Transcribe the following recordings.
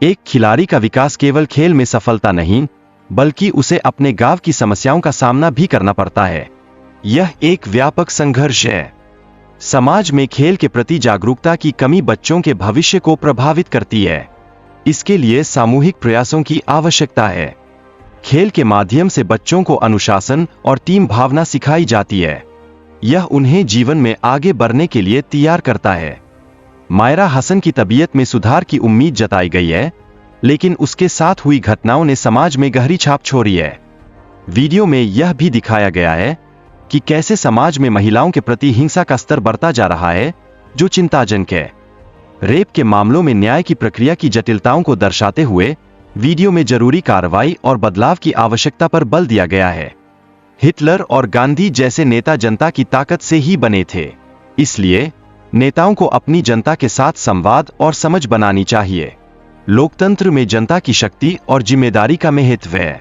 एक खिलाड़ी का विकास केवल खेल में सफलता नहीं, बल्कि उसे अपने गांव की समस्याओं का सामना भी करना पड़ता है। यह एक व्यापक संघर्ष है। समाज में खेल के प्रति जागरूकता की कमी बच्चों के भविष्य को प्रभावित करती है। इसके लिए सामूहिक प्रयासों की आवश्यकता है। खेल के माध्यम से बच्चों को अनुशासन और टीम भावना सिखाई जाती है। यह उन्हें जीवन में आगे बढ़ने के लिए तैयार करता है। मायरा हसन की तबीयत में सुधार की उम्मीद जताई गई है, लेकिन उसके साथ हुई घटनाओं ने समाज में गहरी छाप छोड़ी है। वीडियो में यह भी दिखाया गया है कि कैसे समाज में महिलाओं के प्रति हिंसा का स्तर बढ़ता जा रहा है, जो चिंताजनक है। रेप के मामलों में न्याय की प्रक्रिया की जटिलताओं को दर्शाते हुए वीडियो में जरूरी कार्रवाई और बदलाव की आवश्यकता पर बल दिया गया है। हिटलर और गांधी जैसे नेता जनता की ताकत से ही बने थे, इसलिए नेताओं को अपनी जनता के साथ संवाद और समझ बनानी चाहिए। लोकतंत्र में जनता की शक्ति और जिम्मेदारी का महत्व है।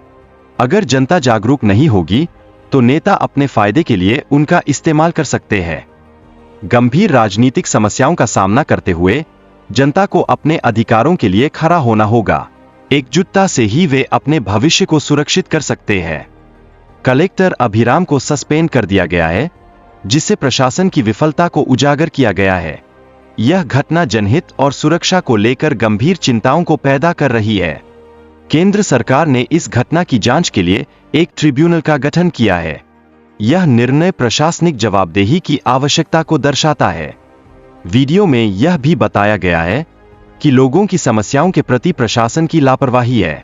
अगर जनता जागरूक नहीं होगी तो नेता अपने फायदे के लिए उनका इस्तेमाल कर सकते हैं। गंभीर राजनीतिक समस्याओं का सामना करते हुए जनता को अपने अधिकारों के लिए खड़ा होना होगा। एकजुटता से ही वे अपने भविष्य को सुरक्षित कर सकते हैं। कलेक्टर अभिराम को सस्पेंड कर दिया गया है, जिससे प्रशासन की विफलता को उजागर किया गया है। यह घटना जनहित और सुरक्षा को लेकर गंभीर चिंताओं को पैदा कर रही है। केंद्र सरकार ने इस घटना की जांच के लिए एक ट्रिब्यूनल का गठन किया है। यह निर्णय प्रशासनिक जवाबदेही की आवश्यकता को दर्शाता है। वीडियो में यह भी बताया गया है कि लोगों की समस्याओं के प्रति प्रशासन की लापरवाही है।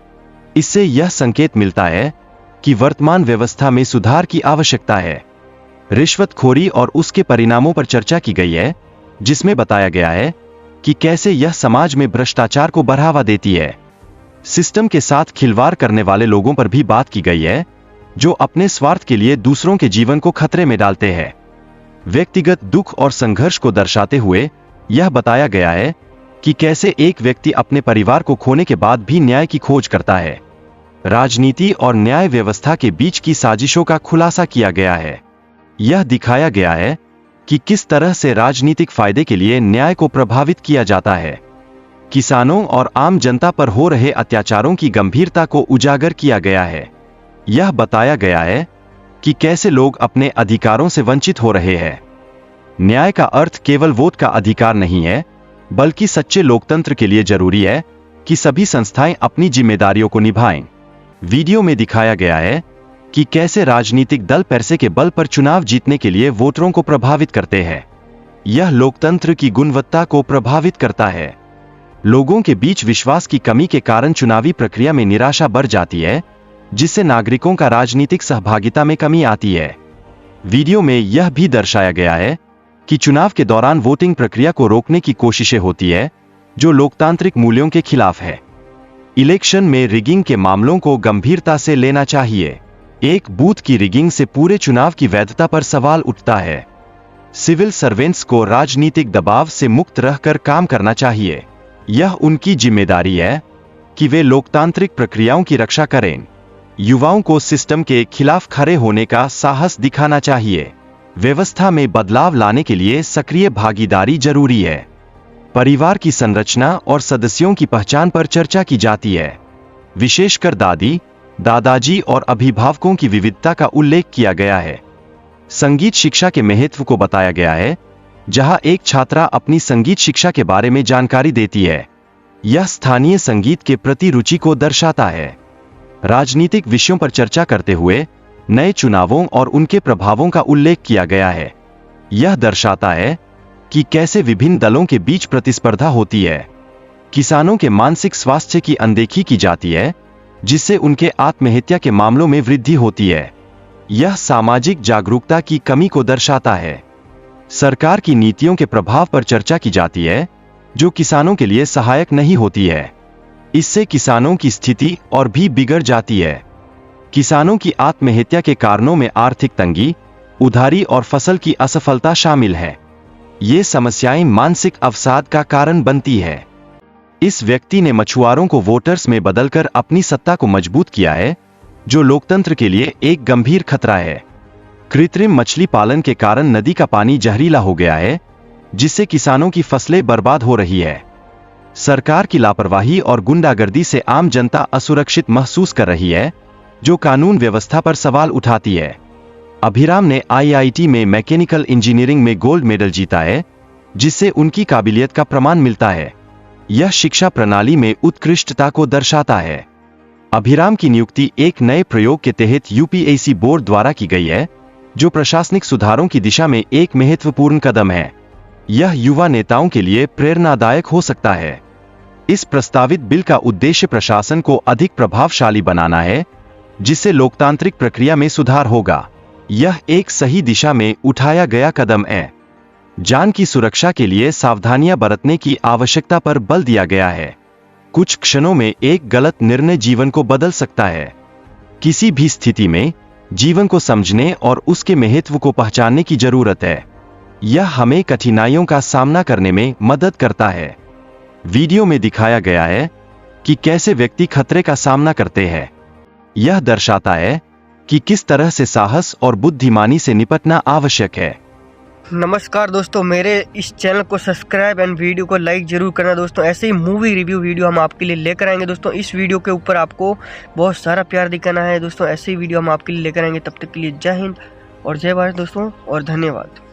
इससे यह संकेत मिलता है कि वर्तमान व्यवस्था में सुधार की आवश्यकता है। रिश्वतखोरी और उसके परिणामों पर चर्चा की गई है, जिसमें बताया गया है कि कैसे यह समाज में भ्रष्टाचार को बढ़ावा देती है। सिस्टम के साथ खिलवाड़ करने वाले लोगों पर भी बात की गई है, जो अपने स्वार्थ के लिए दूसरों के जीवन को खतरे में डालते हैं। व्यक्तिगत दुख और संघर्ष को दर्शाते हुए यह बताया गया है कि कैसे एक व्यक्ति अपने परिवार को खोने के बाद भी न्याय की खोज करता है। राजनीति और न्याय व्यवस्था के बीच की साजिशों का खुलासा किया गया है। यह दिखाया गया है कि किस तरह से राजनीतिक फायदे के लिए न्याय को प्रभावित किया जाता है। किसानों और आम जनता पर हो रहे अत्याचारों की गंभीरता को उजागर किया गया है। यह बताया गया है कि कैसे लोग अपने अधिकारों से वंचित हो रहे हैं। न्याय का अर्थ केवल वोट का अधिकार नहीं है, बल्कि सच्चे लोकतंत्र के लिए जरूरी है कि सभी संस्थाएं अपनी जिम्मेदारियों को निभाएं। वीडियो में दिखाया गया है कि कैसे राजनीतिक दल पैसे के बल पर चुनाव जीतने के लिए वोटरों को प्रभावित करते हैं। यह लोकतंत्र की गुणवत्ता को प्रभावित करता है। लोगों के बीच विश्वास की कमी के कारण चुनावी प्रक्रिया में निराशा बढ़ जाती है, जिससे नागरिकों का राजनीतिक सहभागिता में कमी आती है। वीडियो में यह भी दर्शाया गया है कि चुनाव के दौरान वोटिंग प्रक्रिया को रोकने की कोशिशें होती है, जो लोकतांत्रिक मूल्यों के खिलाफ है। इलेक्शन में रिगिंग के मामलों को गंभीरता से लेना चाहिए। एक बूथ की रिगिंग से पूरे चुनाव की वैधता पर सवाल उठता है। सिविल सर्वेंट्स को राजनीतिक दबाव से मुक्त रहकर काम करना चाहिए। यह उनकी जिम्मेदारी है कि वे लोकतांत्रिक प्रक्रियाओं की रक्षा करें। युवाओं को सिस्टम के खिलाफ खड़े होने का साहस दिखाना चाहिए। व्यवस्था में बदलाव लाने के लिए सक्रिय भागीदारी जरूरी है। परिवार की संरचना और सदस्यों की पहचान पर चर्चा की जाती है। विशेषकर दादी, दादाजी और अभिभावकों की विविधता का उल्लेख किया गया है। संगीत शिक्षा के महत्व को बताया गया है, जहां एक छात्रा अपनी संगीत शिक्षा के बारे में जानकारी देती है। यह स्थानीय संगीत के प्रति रुचि को दर्शाता है। राजनीतिक विषयों पर चर्चा करते हुए नए चुनावों और उनके प्रभावों का उल्लेख किया गया है। यह दर्शाता है कि कैसे विभिन्न दलों के बीच प्रतिस्पर्धा होती है। किसानों के मानसिक स्वास्थ्य की अनदेखी की जाती है, जिससे उनके आत्महत्या के मामलों में वृद्धि होती है। यह सामाजिक जागरूकता की कमी को दर्शाता है। सरकार की नीतियों के प्रभाव पर चर्चा की जाती है, जो किसानों के लिए सहायक नहीं होती है। इससे किसानों की स्थिति और भी बिगड़ जाती है। किसानों की आत्महत्या के कारणों में आर्थिक तंगी, उधारी और फसल की असफलता शामिल है। ये समस्याएं मानसिक अवसाद का कारण बनती है। इस व्यक्ति ने मछुआरों को वोटर्स में बदलकर अपनी सत्ता को मजबूत किया है, जो लोकतंत्र के लिए एक गंभीर खतरा है। कृत्रिम मछली पालन के कारण नदी का पानी जहरीला हो गया है, जिससे किसानों की फसलें बर्बाद हो रही है। सरकार की लापरवाही और गुंडागर्दी से आम जनता असुरक्षित महसूस कर रही है, जो कानून व्यवस्था पर सवाल उठाती है। अभिराम ने आईआईटी में मैकेनिकल इंजीनियरिंग में गोल्ड मेडल जीता है, जिससे उनकी काबिलियत का प्रमाण मिलता है। यह शिक्षा प्रणाली में उत्कृष्टता को दर्शाता है। अभिराम की नियुक्ति एक नए प्रयोग के तहत यूपीएससी बोर्ड द्वारा की गई है, जो प्रशासनिक सुधारों की दिशा में एक महत्वपूर्ण कदम है। यह युवा नेताओं के लिए प्रेरणादायक हो सकता है। इस प्रस्तावित बिल का उद्देश्य प्रशासन को अधिक प्रभावशाली बनाना है, जिससे लोकतांत्रिक प्रक्रिया में सुधार होगा। यह एक सही दिशा में उठाया गया कदम है। जान की सुरक्षा के लिए सावधानियां बरतने की आवश्यकता पर बल दिया गया है। कुछ क्षणों में एक गलत निर्णय जीवन को बदल सकता है। किसी भी स्थिति में जीवन को समझने और उसके महत्व को पहचानने की जरूरत है। यह हमें कठिनाइयों का सामना करने में मदद करता है। वीडियो में दिखाया गया है कि कैसे व्यक्ति खतरे का सामना करते हैं। यह दर्शाता है कि किस तरह से साहस और बुद्धिमानी से निपटना आवश्यक है। नमस्कार दोस्तों, मेरे इस चैनल को सब्सक्राइब एंड वीडियो को लाइक जरूर करना दोस्तों। ऐसे ही मूवी रिव्यू वीडियो हम आपके लिए लेकर आएंगे दोस्तों। इस वीडियो के ऊपर आपको बहुत सारा प्यार दिखाना है दोस्तों। ऐसे ही वीडियो हम आपके लिए लेकर आएंगे। तब तक के लिए जय हिंद और जय भारत दोस्तों, और धन्यवाद।